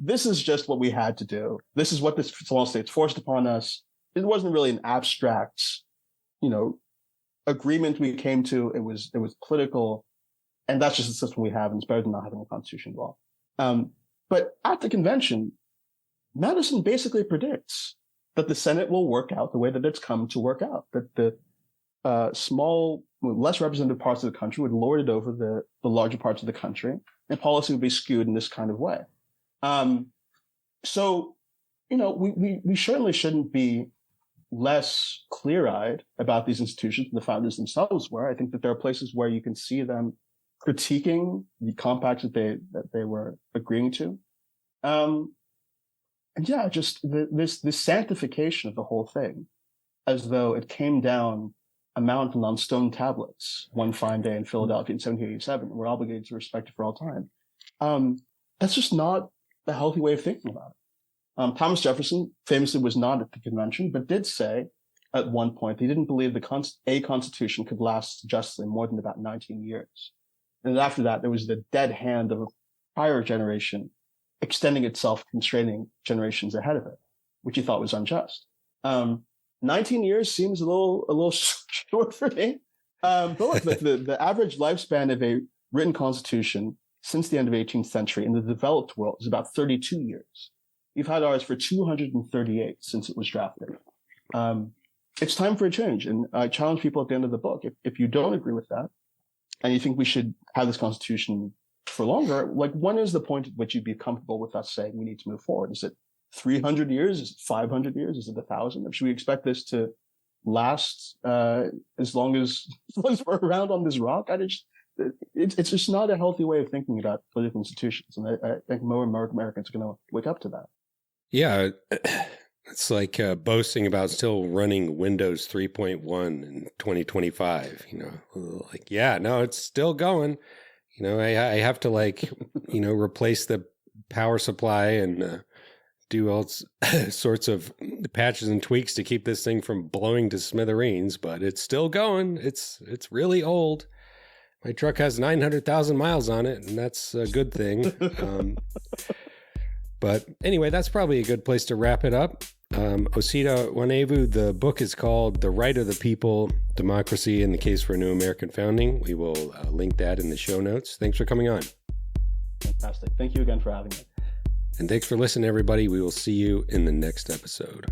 this is just what we had to do. This is what this small states forced upon us. It wasn't really an abstract, agreement we came to. It was political, and that's just the system we have, and it's better than not having a constitution at all. But at the convention, Madison basically predicts that the Senate will work out the way that it's come to work out, that the small, less representative parts of the country would lord it over the larger parts of the country, and policy would be skewed in this kind of way. So, we certainly shouldn't be less clear-eyed about these institutions than the founders themselves were. I think that there are places where you can see them critiquing the compacts that they were agreeing to. And yeah, just this sanctification of the whole thing, as though it came down a mountain on stone tablets one fine day in Philadelphia in 1787. We're obligated to respect it for all time. That's just not the healthy way of thinking about it. Thomas Jefferson famously was not at the convention, but did say at one point he didn't believe a constitution could last justly more than about 19 years. And after that, there was the dead hand of a prior generation extending itself, constraining generations ahead of it, which he thought was unjust. 19 years seems a little short for me. But look, the average lifespan of a written constitution since the end of the 18th century in the developed world is about 32 years. We've had ours for 238 since it was drafted. It's time for a change. And I challenge people at the end of the book, if you don't agree with that, and you think we should have this constitution for longer, like, when is the point at which you'd be comfortable with us saying we need to move forward? Is it 300 years? Is it 500 years? Is it 1,000? Should we expect this to last as long as we're around on this rock? It's just not a healthy way of thinking about political institutions. And I think more Americans are going to wake up to that. Yeah. It's like boasting about still running Windows 3.1 in 2025, like, yeah, no, it's still going. I have to replace the power supply and do all sorts of patches and tweaks to keep this thing from blowing to smithereens, but it's still going. It's really old. My truck has 900,000 miles on it, and that's a good thing. But anyway, that's probably a good place to wrap it up. Osita Nwanevu, the book is called The Right of the People, Democracy and the Case for a New American Founding. We will link that in the show notes. Thanks for coming on. Fantastic. Thank you again for having me. And thanks for listening, everybody. We will see you in the next episode.